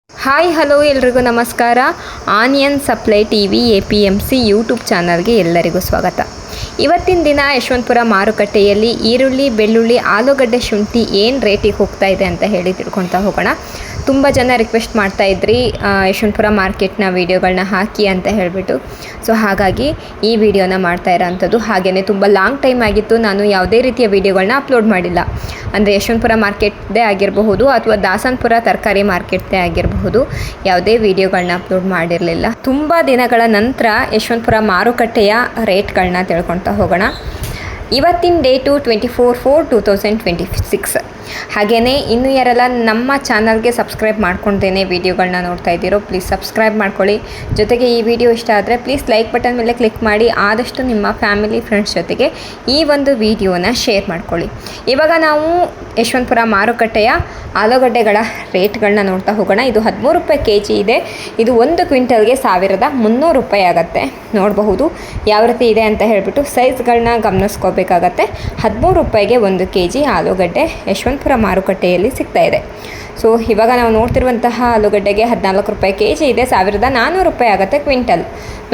Hi hello ಎಲ್ರಿಗೂ ನಮಸ್ಕಾರ. Onion supply TV APMC YouTube ಚಾನಲ್ಗೆ ಎಲ್ಲರಿಗೂ ಸ್ವಾಗತ. ಇವತ್ತಿನ ದಿನ ಯಶವಂತಪುರ ಮಾರುಕಟ್ಟೆಯಲ್ಲಿ ಈರುಳ್ಳಿ, ಬೆಳ್ಳುಳ್ಳಿ, ಆಲೂಗಡ್ಡೆ, ಶುಂಠಿ ಏನು ರೇಟಿಗೆ ಹೋಗ್ತಾ ಇದೆ ಅಂತ ಹೇಳಿ ತಿಳ್ಕೊಳ್ತಾ ಹೋಗೋಣ. ತುಂಬ ಜನ ರಿಕ್ವೆಸ್ಟ್ ಮಾಡ್ತಾಯಿದ್ರಿ ಯಶವಂತಪುರ ಮಾರ್ಕೆಟ್ನ ವೀಡಿಯೋಗಳನ್ನ ಹಾಕಿ ಅಂತ ಹೇಳಿಬಿಟ್ಟು. ಸೊ ಹಾಗಾಗಿ ಈ ವಿಡಿಯೋನ ಮಾಡ್ತಾ ಇರೋಂಥದ್ದು. ಹಾಗೆಯೇ ತುಂಬ ಲಾಂಗ್ ಟೈಮ್ ಆಗಿತ್ತು ನಾನು ಯಾವುದೇ ರೀತಿಯ ವೀಡಿಯೋಗಳನ್ನ ಅಪ್ಲೋಡ್ ಮಾಡಿಲ್ಲ. ಅಂದರೆ ಯಶವಂತಪುರ ಮಾರ್ಕೆಟ್ದೇ ಆಗಿರಬಹುದು ಅಥವಾ ದಾಸನಪುರ ತರಕಾರಿ ಮಾರ್ಕೆಟ್ದೇ ಆಗಿರಬಹುದು, ಯಾವುದೇ ವೀಡಿಯೋಗಳನ್ನ ಅಪ್ಲೋಡ್ ಮಾಡಿರಲಿಲ್ಲ. ತುಂಬ ದಿನಗಳ ನಂತರ ಯಶವಂತಪುರ ಮಾರುಕಟ್ಟೆಯ ರೇಟ್ಗಳನ್ನ ತಿಳ್ಕೊಳ್ತಾ ಹೋಗೋಣ. ಇವತ್ತಿನ ಡೇಟು 24/4/2026. ಹಾಗೆಯೇ ಇನ್ನೂ ಯಾರೆಲ್ಲ ನಮ್ಮ ಚಾನಲ್ಗೆ ಸಬ್ಸ್ಕ್ರೈಬ್ ಮಾಡ್ಕೊಳ್ತೇನೆ ವೀಡಿಯೋಗಳನ್ನ ನೋಡ್ತಾ ಇದ್ದೀರೋ ಪ್ಲೀಸ್ ಸಬ್ಸ್ಕ್ರೈಬ್ ಮಾಡ್ಕೊಳ್ಳಿ. ಜೊತೆಗೆ ಈ ವಿಡಿಯೋ ಇಷ್ಟ ಆದರೆ ಪ್ಲೀಸ್ ಲೈಕ್ ಬಟನ್ ಮೇಲೆ ಕ್ಲಿಕ್ ಮಾಡಿ ಆದಷ್ಟು ನಿಮ್ಮ ಫ್ಯಾಮಿಲಿ ಫ್ರೆಂಡ್ಸ್ ಜೊತೆಗೆ ಈ ಒಂದು ವಿಡಿಯೋನ ಶೇರ್ ಮಾಡ್ಕೊಳ್ಳಿ. ಇವಾಗ ನಾವು ಯಶವಂತಪುರ ಮಾರುಕಟ್ಟೆಯ ಆಲೂಗಡ್ಡೆಗಳ ರೇಟ್ಗಳನ್ನ ನೋಡ್ತಾ ಹೋಗೋಣ. ಇದು 13 ರೂಪಾಯಿ kg ಇದೆ. ಇದು 1 ಕ್ವಿಂಟಲ್ಗೆ 1300 ರೂಪಾಯಿ ಆಗುತ್ತೆ. ನೋಡಬಹುದು ಯಾವ ರೀತಿ ಇದೆ ಅಂತ ಹೇಳಿಬಿಟ್ಟು ಸೈಜ್ಗಳನ್ನ ಗಮನಿಸ್ಕೋಬೇಕಾಗತ್ತೆ. 13 ರೂಪಾಯಿಗೆ 1 kg ಆಲೂಗಡ್ಡೆ ಯಶವಂತಪುರ ಮಾರುಕಟ್ಟೆಯಲ್ಲಿ ಸಿಗ್ತಾ ಇದೆ. ಸೊ ಇವಾಗ ನಾವು ನೋಡ್ತಿರುವಂತಹ ಆಲೂಗಡ್ಡೆಗೆ 14 ರೂಪಾಯಿ kg ಇದೆ. 1400 ರೂಪಾಯಿ ಆಗುತ್ತೆ ಕ್ವಿಂಟಲ್.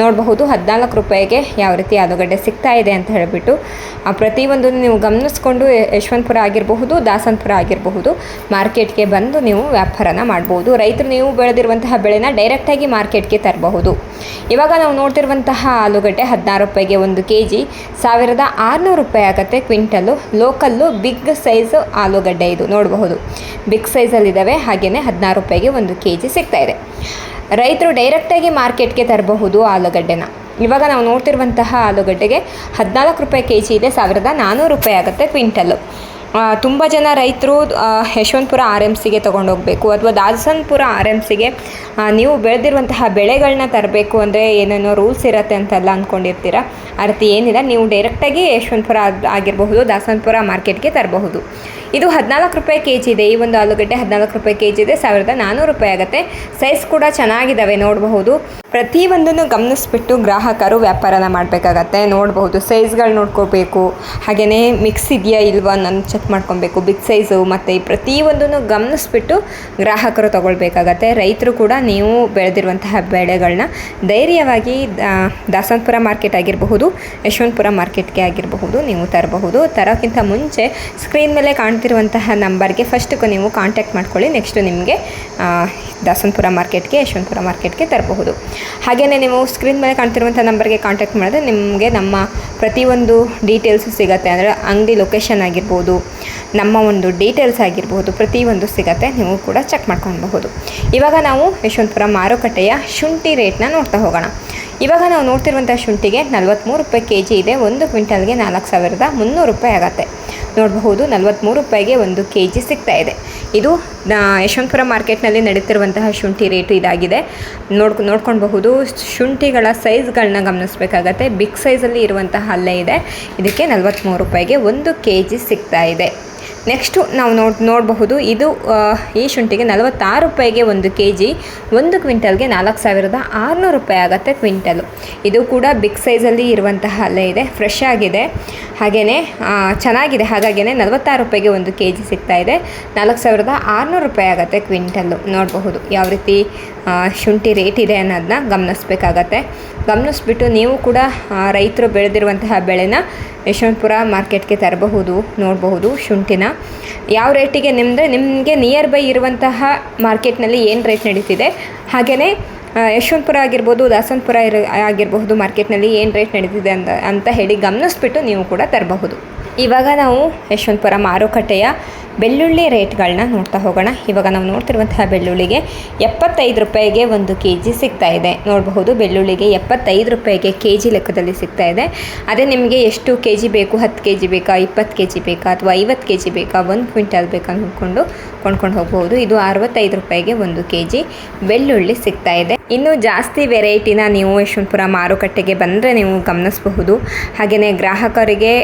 ನೋಡಬಹುದು 14 ರೂಪಾಯಿಗೆ ಯಾವ ರೀತಿ ಆಲೂಗಡ್ಡೆ ಸಿಗ್ತಾ ಇದೆ ಅಂತ ಹೇಳಿಬಿಟ್ಟು. ಪ್ರತಿಯೊಂದು ನೀವು ಗಮನಿಸ್ಕೊಂಡು ಯಶವಂತಪುರ ಆಗಿರಬಹುದು, ದಾಸನಪುರ ಆಗಿರಬಹುದು, ಮಾರ್ಕೆಟ್ಗೆ ಬಂದು ನೀವು ವ್ಯಾಪಾರನ ಮಾಡ್ಬೋದು. ರೈತರು ನೀವು ಬೆಳೆದಿರುವಂತಹ ಬೆಳೆನ ಡೈರೆಕ್ಟಾಗಿ ಮಾರ್ಕೆಟ್ಗೆ ತರಬಹುದು. ಇವಾಗ ನಾವು ನೋಡ್ತಿರುವಂತಹ ಆಲೂಗಡ್ಡೆ 16 ರೂಪಾಯಿಗೆ 1 kg 1600 ರೂಪಾಯಿ ಆಗುತ್ತೆ ಕ್ವಿಂಟಲ್ಲು. ಲೋಕಲ್ಲು ಬಿಗ್ ಸೈಜ್ ಆಲೂಗಡ್ಡೆ ಇದು ನೋಡಬಹುದು, ಬಿಗ್ ಸೈಜಲ್ಲಿದ್ದಾವೆ. ಹಾಗೆಯೇ 16 ರೂಪಾಯಿಗೆ 1 kg ಸಿಗ್ತಾ ಇದೆ. ರೈತರು ಡೈರೆಕ್ಟಾಗಿ ಮಾರ್ಕೆಟ್ಗೆ ತರಬಹುದು ಆಲೂಗಡ್ಡೆನ. ಇವಾಗ ನಾವು ನೋಡ್ತಿರುವಂತಹ ಆಲೂಗಡ್ಡೆಗೆ 14 ರೂಪಾಯಿ kg ಇದೆ. 1400 ರೂಪಾಯಿ ಆಗುತ್ತೆ ಕ್ವಿಂಟಲ್ಲು. ತುಂಬ ಜನ ರೈತರು ಯಶವಂತಪುರ RMCಗೆ ತೊಗೊಂಡೋಗಬೇಕು ಅಥವಾ ದಾಸನಪುರ RMCಗೆ ನೀವು ಬೆಳೆದಿರುವಂತಹ ಬೆಳೆಗಳನ್ನ ತರಬೇಕು ಅಂದರೆ ಏನೇನೋ ರೂಲ್ಸ್ ಇರುತ್ತೆ ಅಂತೆಲ್ಲ ಅಂದ್ಕೊಂಡಿರ್ತೀರ. ಆ ರೀತಿ ಏನಿಲ್ಲ, ನೀವು ಡೈರೆಕ್ಟಾಗಿ ಯಶವಂತಪುರ ಆಗಿರಬಹುದು, ದಾಸನಪುರ ಮಾರ್ಕೆಟ್ಗೆ ತರಬಹುದು. ಇದು 14 ರೂಪಾಯಿ kg ಇದೆ. ಈ ಒಂದು ಆಲೂಗಡ್ಡೆ 14 ರೂಪಾಯಿ kg ಇದೆ. 1400 ರೂಪಾಯಿ ಆಗುತ್ತೆ. ಸೈಜ್ ಕೂಡ ಚೆನ್ನಾಗಿದ್ದಾವೆ ನೋಡಬಹುದು. ಪ್ರತಿಯೊಂದನ್ನು ಗಮನಿಸ್ಬಿಟ್ಟು ಗ್ರಾಹಕರು ವ್ಯಾಪಾರನ ಮಾಡಬೇಕಾಗತ್ತೆ. ನೋಡಬಹುದು ಸೈಜ್ಗಳು ನೋಡ್ಕೋಬೇಕು. ಹಾಗೆಯೇ ಮಿಕ್ಸ್ ಇದೆಯಾ ಇಲ್ವಾ ನಾನು ಚೆಕ್ ಮಾಡ್ಕೊಬೇಕು. ಬಿಗ್ ಸೈಜು ಮತ್ತು ಪ್ರತಿಯೊಂದನ್ನು ಗಮನಿಸ್ಬಿಟ್ಟು ಗ್ರಾಹಕರು ತೊಗೊಳ್ಬೇಕಾಗತ್ತೆ. ರೈತರು ಕೂಡ ನೀವು ಬೆಳೆದಿರುವಂತಹ ಬೆಳೆಗಳನ್ನ ಧೈರ್ಯವಾಗಿ ದಾಸನಪುರ ಮಾರ್ಕೆಟ್ ಆಗಿರಬಹುದು, ಯಶವಂತಪುರ ಮಾರ್ಕೆಟ್ಗೆ ಆಗಿರಬಹುದು ನೀವು ತರಬಹುದು. ತರೋಕ್ಕಿಂತ ಮುಂಚೆ ಸ್ಕ್ರೀನ್ ಮೇಲೆ ಕಾಣ್ತಿರುವಂತಹ ನಂಬರ್ಗೆ ಫಸ್ಟು ನೀವು ಕಾಂಟ್ಯಾಕ್ಟ್ ಮಾಡ್ಕೊಳ್ಳಿ. ನೆಕ್ಸ್ಟು ನಿಮಗೆ ದಾಸನಪುರ ಮಾರ್ಕೆಟ್ಗೆ, ಯಶವಂತಪುರ ಮಾರ್ಕೆಟ್ಗೆ ತರಬಹುದು. ಹಾಗೆಯೇ ನೀವು ಸ್ಕ್ರೀನ್ ಮೇಲೆ ಕಾಣ್ತಿರುವಂಥ ನಂಬರ್ಗೆ ಕಾಂಟ್ಯಾಕ್ಟ್ ಮಾಡಿದ್ರೆ ನಿಮಗೆ ನಮ್ಮ ಪ್ರತಿಯೊಂದು ಡೀಟೇಲ್ಸು ಸಿಗುತ್ತೆ. ಅಂದರೆ ಅಂಗಡಿ ಲೊಕೇಶನ್ ಆಗಿರ್ಬೋದು, ನಮ್ಮ ಒಂದು ಡೀಟೇಲ್ಸ್ ಆಗಿರ್ಬೋದು, ಪ್ರತಿಯೊಂದು ಸಿಗುತ್ತೆ. ನೀವು ಕೂಡ ಚೆಕ್ ಮಾಡ್ಕೊಳ್ಬಹುದು. ಇವಾಗ ನಾವು ಯಶವಂತಪುರ ಮಾರುಕಟ್ಟೆಯ ಶುಂಠಿ ರೇಟ್ನ ನೋಡ್ತಾ ಹೋಗೋಣ. ಇವಾಗ ನಾವು ನೋಡ್ತಿರುವಂಥ ಶುಂಠಿಗೆ 43 ರೂಪಾಯಿ kg ಇದೆ. 1 ಕ್ವಿಂಟಲ್ಗೆ 4300 ರೂಪಾಯಿ ಆಗುತ್ತೆ. ನೋಡಬಹುದು 43 ರೂಪಾಯಿಗೆ 1 kg ಸಿಗ್ತಾ ಇದೆ. ಇದು ಯಶವಂತಪುರ ಮಾರ್ಕೆಟ್ನಲ್ಲಿ ನಡೀತಿರುವಂತಹ ಶುಂಠಿ ರೇಟು ಇದಾಗಿದೆ. ನೋಡ್ಕೊಳ್ಬಹುದು. ಶುಂಠಿಗಳ ಸೈಜ್ಗಳನ್ನ ಗಮನಿಸಬೇಕಾಗತ್ತೆ. ಬಿಗ್ ಸೈಜಲ್ಲಿ ಇರುವಂತಹ ಅಲ್ಲೇ ಇದೆ. ಇದಕ್ಕೆ 43 ರೂಪಾಯಿಗೆ 1 kg ಸಿಗ್ತಾ ಇದೆ. ನೆಕ್ಸ್ಟು ನಾವು ನೋಡಬಹುದು ಇದು ಈ ಶುಂಠಿಗೆ 46 ರೂಪಾಯಿಗೆ 1 kg 1 ಕ್ವಿಂಟಲ್ಗೆ 4600 ರೂಪಾಯಿ ಆಗುತ್ತೆ ಕ್ವಿಂಟಲು. ಇದು ಕೂಡ ಬಿಗ್ ಸೈಜಲ್ಲಿ ಇರುವಂತಹ ಅಲ್ಲೇ ಇದೆ. ಫ್ರೆಶ್ ಆಗಿದೆ, ಹಾಗೆಯೇ ಚೆನ್ನಾಗಿದೆ. ಹಾಗಾಗಿಯೇ 46 ರೂಪಾಯಿಗೆ 1 kg ಸಿಗ್ತಾ ಇದೆ. 4600 ರೂಪಾಯಿ ಆಗುತ್ತೆ ಕ್ವಿಂಟಲ್ಲು. ನೋಡಬಹುದು ಯಾವ ರೀತಿ ಶುಂಠಿ ರೇಟ್ ಇದೆ ಅನ್ನೋದನ್ನ ಗಮನಿಸಬೇಕಾಗತ್ತೆ. ಗಮನಿಸ್ಬಿಟ್ಟು ನೀವು ಕೂಡ ರೈತರು ಬೆಳೆದಿರುವಂತಹ ಬೆಳೆನ ಯಶವಂತಪುರ ಮಾರ್ಕೆಟ್ಗೆ ತರಬಹುದು. ನೋಡಬಹುದು ಶುಂಠಿನ ಯಾವ ರೇಟಿಗೆ ನಿಮಗೆ ನಿಯರ್ ಬೈ ಇರುವಂತಹ ಮಾರ್ಕೆಟ್ನಲ್ಲಿ ಏನು ರೇಟ್ ನಡೀತಿದೆ, ಹಾಗೆಯೇ ಯಶವಂತಪುರ ಆಗಿರ್ಬೋದು, ದಾಸನಪುರ ಆಗಿರಬಹುದು ಮಾರ್ಕೆಟ್ನಲ್ಲಿ ಏನು ರೇಟ್ ನಡೀತಿದೆ ಅಂತ ಹೇಳಿ ಗಮನಿಸ್ಬಿಟ್ಟು ನೀವು ಕೂಡ ತರಬಹುದು. ಇವಾಗ ನಾವು ಯಶವಂತಪುರ ಮಾರುಕಟ್ಟೆಯ ಬೆಳ್ಳುಳ್ಳಿ ರೇಟ್ಗಳನ್ನ ನೋಡ್ತಾ ಹೋಗೋಣ. ಇವಾಗ ನಾವು ನೋಡ್ತಿರುವಂತಹ ಬೆಳ್ಳುಳ್ಳಿಗೆ 75 ರೂಪಾಯಿಗೆ 1 kg ಸಿಗ್ತಾ ಇದೆ. ನೋಡಬಹುದು ಬೆಳ್ಳುಳ್ಳಿಗೆ 75 ರೂಪಾಯಿಗೆ kg ಲೆಕ್ಕದಲ್ಲಿ ಸಿಗ್ತಾ ಇದೆ. ಅದೇ ನಿಮಗೆ ಎಷ್ಟು kg ಬೇಕು, 10 kg ಬೇಕಾ, 20 kg ಬೇಕಾ ಅಥವಾ 50 kg ಬೇಕಾ, 1 ಕ್ವಿಂಟಲ್ ಬೇಕಾ ಅಂದ್ಕೊಂಡು ಕೊಂಡ್ಕೊಂಡು ಹೋಗ್ಬೋದು. ಇದು 65 ರೂಪಾಯಿಗೆ 1 kg ಬೆಳ್ಳುಳ್ಳಿ ಸಿಗ್ತಾ ಇದೆ. ಇನ್ನೂ ಜಾಸ್ತಿ ವೆರೈಟಿನ ನೀವು ಯಶವಂತಪುರ ಮಾರುಕಟ್ಟೆಗೆ ಬಂದರೆ ನೀವು ಗಮನಿಸಬಹುದು. ಹಾಗೆಯೇ ಗ್ರಾಹಕರಿಗೆ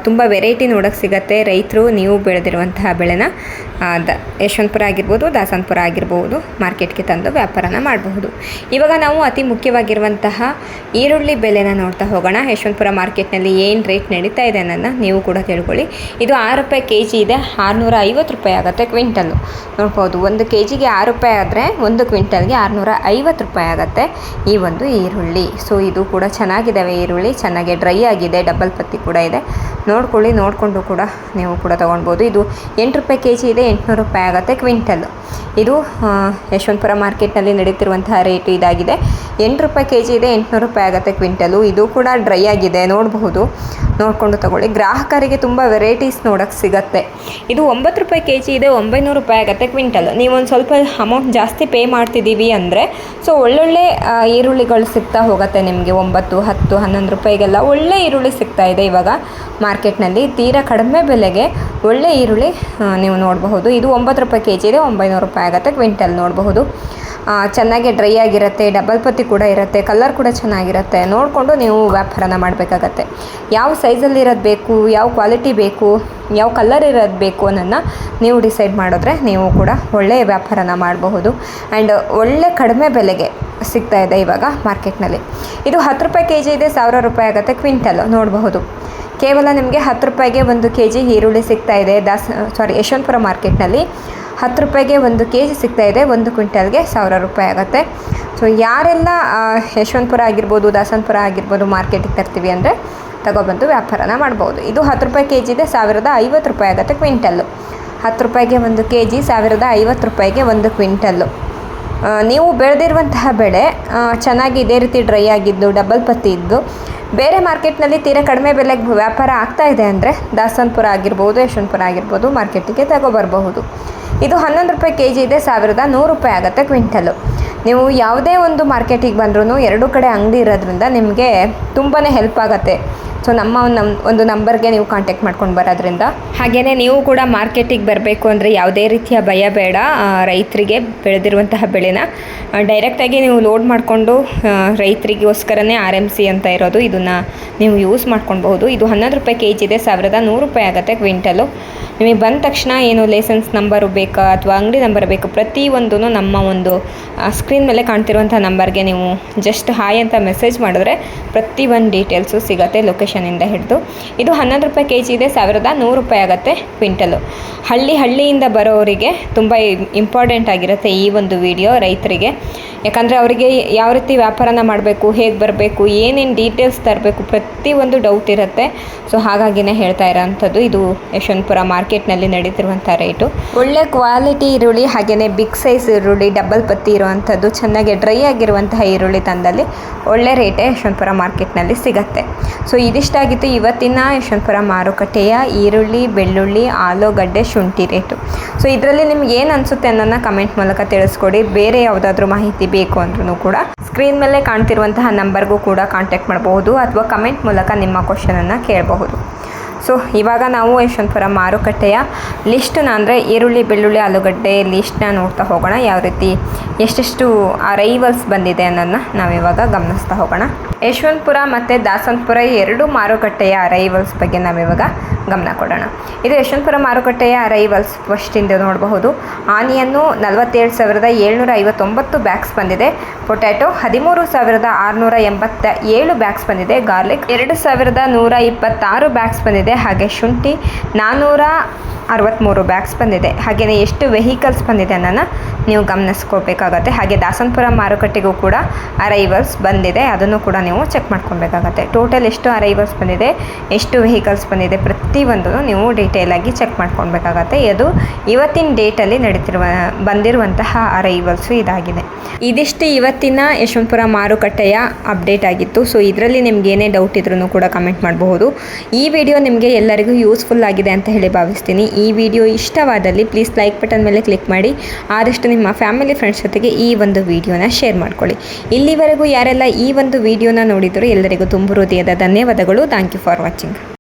ತುಂಬ ವೆರೈಟಿ ನೋಡೋಕ್ಕೆ ಸಿಗುತ್ತೆ. ರೈತರು ನೀವು ಬೆಳೆದಿರುವಂತಹ ಬೆಳೆನ ಯಶವಂತಪುರ ಆಗಿರ್ಬೋದು, ದಾಸನಪುರ ಆಗಿರ್ಬೋದು ಮಾರ್ಕೆಟ್ಗೆ ತಂದು ವ್ಯಾಪಾರನ ಮಾಡಬಹುದು. ಇವಾಗ ನಾವು ಅತಿ ಮುಖ್ಯವಾಗಿರುವಂತಹ ಈರುಳ್ಳಿ ಬೆಲೆನ ನೋಡ್ತಾ ಹೋಗೋಣ. ಯಶವಂತಪುರ ಮಾರ್ಕೆಟ್ನಲ್ಲಿ ಏನು ರೇಟ್ ನಡೀತಾ ಇದೆ ಅನ್ನೋದನ್ನ ನೀವು ಕೂಡ ತಿಳ್ಕೊಳ್ಳಿ. ಇದು 6 ರೂಪಾಯಿ kg ಇದೆ, 650 ರೂಪಾಯಿ ಆಗುತ್ತೆ ಕ್ವಿಂಟಲ್ಲು. ನೋಡ್ಬೋದು, 1 kg 6 ರೂಪಾಯಿ ಆದರೆ 1 ಕ್ವಿಂಟಲ್ಗೆ 650 ರೂಪಾಯಿ ಆಗುತ್ತೆ ಈ ಒಂದು ಈರುಳ್ಳಿ. ಸೊ ಇದು ಕೂಡ ಚೆನ್ನಾಗಿದ್ದಾವೆ ಈರುಳ್ಳಿ, ಚೆನ್ನಾಗಿ ಡ್ರೈ ಆಗಿದೆ, ಡಬಲ್ ಪತ್ತಿ ಕೂಡ ಇದೆ. ನೋಡ್ಕೊಳ್ಳಿ, ನೋಡಿಕೊಂಡು ಕೂಡ ನೀವು ಕೂಡ ತೊಗೊಳ್ಬೋದು. ಇದು 8 ರೂಪಾಯಿ kg ಇದೆ, 800 ರೂಪಾಯಿ ಆಗುತ್ತೆ ಕ್ವಿಂಟಲ್ಲು. ಇದು ಯಶವಂತಪುರ ಮಾರ್ಕೆಟ್ನಲ್ಲಿ ನಡೀತಿರುವಂತಹ ರೇಟು ಇದಾಗಿದೆ. 8 ರೂಪಾಯಿ kg ಇದೆ, 800 ರೂಪಾಯಿ ಆಗುತ್ತೆ ಕ್ವಿಂಟಲು. ಇದು ಕೂಡ ಡ್ರೈ ಆಗಿದೆ, ನೋಡಬಹುದು, ನೋಡಿಕೊಂಡು ತಗೊಳ್ಳಿ. ಗ್ರಾಹಕರಿಗೆ ತುಂಬ ವೆರೈಟೀಸ್ ನೋಡೋಕ್ಕೆ ಸಿಗುತ್ತೆ. ಇದು 9 ರೂಪಾಯಿ kg ಇದೆ, 900 ರೂಪಾಯಿ ಆಗುತ್ತೆ ಕ್ವಿಂಟಲ್. ನೀವೊಂದು ಸ್ವಲ್ಪ ಅಮೌಂಟ್ ಜಾಸ್ತಿ ಪೇ ಮಾಡ್ತಿದ್ದೀವಿ ಅಂದರೆ ಸೊ ಒಳ್ಳೊಳ್ಳೆ ಈರುಳ್ಳಿಗಳು ಸಿಗ್ತಾ ಹೋಗುತ್ತೆ ನಿಮಗೆ. 9, 10, 11 ರೂಪಾಯಿಗೆಲ್ಲ ಒಳ್ಳೆ ಈರುಳ್ಳಿ ಸಿಗ್ತಾ ಇದೆ ಇವಾಗ ಮಾರ್ಕೆಟ್ನಲ್ಲಿ. ತೀರಾ ಕಡಿಮೆ ಬೆಲೆಗೆ ಒಳ್ಳೆ ಈರುಳ್ಳಿ ನೀವು ನೋಡಬಹುದು. ಇದು 9 ರೂಪಾಯಿ kg ಇದೆ, 900 ರೂಪಾಯಿ ಆಗುತ್ತೆ ಕ್ವಿಂಟಲ್. ನೋಡಬಹುದು, ಚೆನ್ನಾಗಿ ಡ್ರೈ ಆಗಿರುತ್ತೆ, ಡಬಲ್ ಪತ್ತಿ ಕೂಡ ಇರುತ್ತೆ, ಕಲರ್ ಕೂಡ ಚೆನ್ನಾಗಿರುತ್ತೆ. ನೋಡಿಕೊಂಡು ನೀವು ವ್ಯಾಪಾರನ ಮಾಡಬೇಕಾಗತ್ತೆ. ಯಾವ ಸೈಜಲ್ಲಿ ಇರೋದು ಬೇಕು, ಯಾವ ಕ್ವಾಲಿಟಿ ಬೇಕು, ಯಾವ ಕಲರ್ ಇರೋದು ಬೇಕು ಅನ್ನೋದನ್ನ ನೀವು ಡಿಸೈಡ್ ಮಾಡಿದ್ರೆ ನೀವು ಕೂಡ ಒಳ್ಳೆಯ ವ್ಯಾಪಾರನ ಮಾಡಬಹುದು. ಆ್ಯಂಡ್ ಒಳ್ಳೆ ಕಡಿಮೆ ಬೆಲೆಗೆ ಸಿಗ್ತಾ ಇದೆ ಇವಾಗ ಮಾರ್ಕೆಟ್ನಲ್ಲಿ. ಇದು 10 ರೂಪಾಯಿ kg ಇದೆ, 1000 ರೂಪಾಯಿ ಆಗುತ್ತೆ ಕ್ವಿಂಟಲ್. ನೋಡಬಹುದು, ಕೇವಲ ನಿಮಗೆ 10 ರೂಪಾಯಿಗೆ 1 kg ಈರುಳ್ಳಿ ಸಿಗ್ತಾ ಇದೆ. ಯಶವಂತಪುರ ಮಾರ್ಕೆಟ್ನಲ್ಲಿ 10 ರೂಪಾಯಿಗೆ 1 kg ಸಿಗ್ತಾ ಇದೆ, 1 ಕ್ವಿಂಟಲ್ಗೆ 1000 ರೂಪಾಯಿ ಆಗುತ್ತೆ. ಸೊ ಯಾರೆಲ್ಲ ಯಶವಂತಪುರ ಆಗಿರ್ಬೋದು, ದಾಸನಪುರ ಆಗಿರ್ಬೋದು ಮಾರ್ಕೆಟಿಗೆ ತರ್ತೀವಿ ಅಂದರೆ ತಗೊಬಂದು ವ್ಯಾಪಾರನ ಮಾಡ್ಬೋದು. ಇದು 10 ರೂಪಾಯಿ kg ಇದೆ, 1050 ರೂಪಾಯಿ ಆಗುತ್ತೆ ಕ್ವಿಂಟಲ್ಲು. 10 ರೂಪಾಯಿಗೆ 1 kg, 1050 ರೂಪಾಯಿಗೆ 1 ಕ್ವಿಂಟಲ್ಲು. ನೀವು ಬೆಳೆದಿರುವಂತಹ ಬೆಳೆ ಚೆನ್ನಾಗಿ ಇದೇ ರೀತಿ ಡ್ರೈ ಆಗಿದ್ದು, ಡಬಲ್ ಪತ್ತಿ ಇದ್ದು, ಬೇರೆ ಮಾರ್ಕೆಟ್ನಲ್ಲಿ ತೀರಾ ಕಡಿಮೆ ಬೆಲೆಗೆ ವ್ಯಾಪಾರ ಆಗ್ತಾ ಇದೆ ಅಂದರೆ ದಾಸನಪುರ ಆಗಿರ್ಬೋದು, ಯಶವಂತಪುರ ಆಗಿರ್ಬೋದು ಮಾರ್ಕೆಟಿಗೆ ತಗೊಬರಬಹುದು. ಇದು 11 ರೂಪಾಯಿ kg ಇದೆ, 1100 ರೂಪಾಯಿ ಆಗುತ್ತೆ ಕ್ವಿಂಟಲ್ಲು. ನೀವು ಯಾವುದೇ ಒಂದು ಮಾರ್ಕೆಟಿಗೆ ಬಂದ್ರೂ 2 ಕಡೆ ಅಂಗಡಿ ಇರೋದ್ರಿಂದ ನಿಮಗೆ ತುಂಬಾ ಹೆಲ್ಪ್ ಆಗುತ್ತೆ. ಸೊ ನಮ್ಮ ಒಂದು ನಂಬರ್ಗೆ ನೀವು ಕಾಂಟ್ಯಾಕ್ಟ್ ಮಾಡ್ಕೊಂಡು ಬರೋದ್ರಿಂದ. ಹಾಗೆಯೇ ನೀವು ಕೂಡ ಮಾರ್ಕೆಟಿಗೆ ಬರಬೇಕು ಅಂದರೆ ಯಾವುದೇ ರೀತಿಯ ಭಯ ಬೇಡ. ರೈತರಿಗೆ ಬೆಳೆದಿರುವಂತಹ ಬೆಳೆನ ಡೈರೆಕ್ಟಾಗಿ ನೀವು ಲೋಡ್ ಮಾಡಿಕೊಂಡು ರೈತರಿಗೋಸ್ಕರನೇ RMC ಅಂತ ಇರೋದು, ಇದನ್ನು ನೀವು ಯೂಸ್ ಮಾಡ್ಕೊಳ್ಬಹುದು. ಇದು 11 ರೂಪಾಯಿ kg ಇದೆ, 1100 ರೂಪಾಯಿ ಆಗುತ್ತೆ ಕ್ವಿಂಟಲು. ನಿಮಗೆ ಬಂದ ತಕ್ಷಣ ಏನು ಲೈಸೆನ್ಸ್ ನಂಬರು ಬೇಕಾ ಅಥವಾ ಅಂಗಡಿ ನಂಬರ್ ಬೇಕು, ಪ್ರತಿಯೊಂದೂ ನಮ್ಮ ಒಂದು ಸ್ಕ್ರೀನ್ ಮೇಲೆ ಕಾಣ್ತಿರುವಂಥ ನಂಬರ್ಗೆ ನೀವು ಜಸ್ಟ್ ಹಾಯ್ ಅಂತ ಮೆಸೇಜ್ ಮಾಡಿದ್ರೆ ಪ್ರತಿಯೊಂದು ಡೀಟೇಲ್ಸು ಸಿಗುತ್ತೆ, ಲೊಕೇಶನಿಂದ ಹಿಡಿದು. ಇದು 11 ರೂಪಾಯಿ kg ಇದೆ, 1100 ರೂಪಾಯಿ ಆಗುತ್ತೆ ಕ್ವಿಂಟಲು. ಹಳ್ಳಿಯಿಂದ ಬರೋರಿಗೆ ತುಂಬ ಇಂಪಾರ್ಟೆಂಟ್ ಆಗಿರುತ್ತೆ ಈ ಒಂದು ವಿಡಿಯೋ ರೈತರಿಗೆ. ಯಾಕಂದರೆ ಅವರಿಗೆ ಯಾವ ರೀತಿ ವ್ಯಾಪಾರನ ಮಾಡಬೇಕು, ಹೇಗೆ ಬರಬೇಕು, ಏನೇನು ಡೀಟೇಲ್ಸ್ ತರಬೇಕು, ಪ್ರತಿಯೊಂದು ಡೌಟ್ ಇರುತ್ತೆ. ಸೊ ಹಾಗಾಗಿನೇ ಹೇಳ್ತಾ ಇರೋವಂಥದ್ದು. ಇದು ಯಶವಂತಪುರ ಮಾರ್ಕೆಟ್ನಲ್ಲಿ ನಡೀತಿರುವಂಥ ರೇಟು. ಒಳ್ಳೆ ಕ್ವಾಲಿಟಿ ಈರುಳ್ಳಿ, ಹಾಗೆಯೇ ಬಿಗ್ ಸೈಜ್ ಈರುಳ್ಳಿ, ಡಬಲ್ ಪತ್ತಿ ಇರುವಂಥದ್ದು, ಚೆನ್ನಾಗಿ ಡ್ರೈ ಆಗಿರುವಂತಹ ಈರುಳ್ಳಿ ತಂದಲ್ಲಿ ಒಳ್ಳೆ ರೇಟೇ ಯಶವಂತಪುರ ಮಾರ್ಕೆಟ್ನಲ್ಲಿ ಸಿಗುತ್ತೆ. ಸೊ ಇದಿಷ್ಟಾಗಿತ್ತು ಇವತ್ತಿನ ಯಶವಂತಪುರ ಮಾರುಕಟ್ಟೆಯ ಈರುಳ್ಳಿ, ಬೆಳ್ಳುಳ್ಳಿ, ಆಲೂಗಡ್ಡೆ, ಶುಂಠಿ ರೇಟು. ಸೊ ಇದರಲ್ಲಿ ನಿಮ್ಗೆ ಏನು ಅನಿಸುತ್ತೆ ಅನ್ನೋದನ್ನ ಕಮೆಂಟ್ ಮೂಲಕ ತಿಳಿಸ್ಕೊಡಿ. ಬೇರೆ ಯಾವುದಾದ್ರೂ ಮಾಹಿತಿ ಬೇಕು ಅಂದ್ರೂ ಕೂಡ ಸ್ಕ್ರೀನ್ ಮೇಲೆ ಕಾಣ್ತಿರುವಂತಹ ನಂಬರ್ಗೂ ಕೂಡ ಕಾಂಟ್ಯಾಕ್ಟ್ ಮಾಡಬಹುದು ಅಥವಾ ಕಮೆಂಟ್ ಮೂಲಕ ನಿಮ್ಮ ಕ್ವಶನನ್ನು ಕೇಳಬಹುದು. ಸೊ ಇವಾಗ ನಾವು ಯಶವಂತಪುರ ಮಾರುಕಟ್ಟೆಯ ಲಿಸ್ಟನ್ನ ಅಂದರೆ ಈರುಳ್ಳಿ, ಬೆಳ್ಳುಳ್ಳಿ, ಆಲೂಗಡ್ಡೆ ಲಿಸ್ಟನ್ನ ನೋಡ್ತಾ ಹೋಗೋಣ. ಯಾವ ರೀತಿ ಎಷ್ಟೆಷ್ಟು ಅರೈವಲ್ಸ್ ಬಂದಿದೆ ಅನ್ನೋದನ್ನ ನಾವಿವಾಗ ಗಮನಿಸ್ತಾ ಹೋಗೋಣ. ಯಶವಂತಪುರ ಮತ್ತು ದಾಸನಪುರ 2 ಮಾರುಕಟ್ಟೆಯ ಅರೈವಲ್ಸ್ ಬಗ್ಗೆ ನಾವಿವಾಗ ಗಮನ ಕೊಡೋಣ. ಇದು ಯಶವಂತಪುರ ಮಾರುಕಟ್ಟೆಯ ಅರೈವಲ್ಸ್ ಫಸ್ಟಿಂದ ನೋಡಬಹುದು. ಆನಿಯನ್ನು 47,759 ಬ್ಯಾಗ್ಸ್ ಬಂದಿದೆ. ಪೊಟ್ಯಾಟೊ 13,687 ಬ್ಯಾಗ್ಸ್ ಬಂದಿದೆ. ಗಾರ್ಲಿಕ್ 2,126 ಬ್ಯಾಗ್ಸ್ ಬಂದಿದೆ. ಹಾಗೆ ಶುಂಠಿ 463 ಬ್ಯಾಗ್ಸ್ ಬಂದಿದೆ. ಹಾಗೆಯೇ ಎಷ್ಟು ವೆಹಿಕಲ್ಸ್ ಬಂದಿದೆ ಅನ್ನೋನ್ನ ನೀವು ಗಮನಿಸ್ಕೋಬೇಕಾಗತ್ತೆ. ಹಾಗೆ ದಾಸನಪುರ ಮಾರುಕಟ್ಟೆಗೂ ಕೂಡ ಅರೈವಲ್ಸ್ ಬಂದಿದೆ, ಅದನ್ನು ಕೂಡ ನೀವು ಚೆಕ್ ಮಾಡ್ಕೊಬೇಕಾಗತ್ತೆ. ಟೋಟಲ್ ಎಷ್ಟು ಅರೈವಲ್ಸ್ ಬಂದಿದೆ, ಎಷ್ಟು ವೆಹಿಕಲ್ಸ್ ಬಂದಿದೆ, ಪ್ರತಿಯೊಂದು ನೀವು ಡೀಟೇಲಾಗಿ ಚೆಕ್ ಮಾಡ್ಕೊಳ್ಬೇಕಾಗತ್ತೆ. ಅದು ಇವತ್ತಿನ ಡೇಟಲ್ಲಿ ಬಂದಿರುವಂತಹ ಅರೈವಲ್ಸು ಇದಾಗಿದೆ. ಇದಿಷ್ಟು ಇವತ್ತಿನ ಯಶವಂತಪುರ ಮಾರುಕಟ್ಟೆಯ ಅಪ್ಡೇಟ್ ಆಗಿತ್ತು. ಸೊ ಇದರಲ್ಲಿ ನಿಮ್ಗೆ ಏನೇ ಡೌಟ್ ಇದ್ರೂ ಕೂಡ ಕಮೆಂಟ್ ಮಾಡಬಹುದು. ಈ ವಿಡಿಯೋ ನಿಮಗೆ ಎಲ್ಲರಿಗೂ ಯೂಸ್ಫುಲ್ ಆಗಿದೆ ಅಂತ ಹೇಳಿ ಭಾವಿಸ್ತೀನಿ. ಈ ವಿಡಿಯೋ ಇಷ್ಟವಾದಲ್ಲಿ ಪ್ಲೀಸ್ ಲೈಕ್ ಬಟನ್ ಮೇಲೆ ಕ್ಲಿಕ್ ಮಾಡಿ, ಆದಷ್ಟು ನಿಮ್ಮ ಫ್ಯಾಮಿಲಿ ಫ್ರೆಂಡ್ಸ್ ಜೊತೆಗೆ ಈ ಒಂದು ವಿಡಿಯೋನ ಶೇರ್ ಮಾಡ್ಕೊಳ್ಳಿ. ಇಲ್ಲಿವರೆಗೂ ಯಾರೆಲ್ಲ ಈ ಒಂದು ವಿಡಿಯೋನ ನೋಡಿದರೂ ಎಲ್ಲರಿಗೂ ತುಂಬ ಹೃದಯದ ಧನ್ಯವಾದಗಳು. Thank you for watching.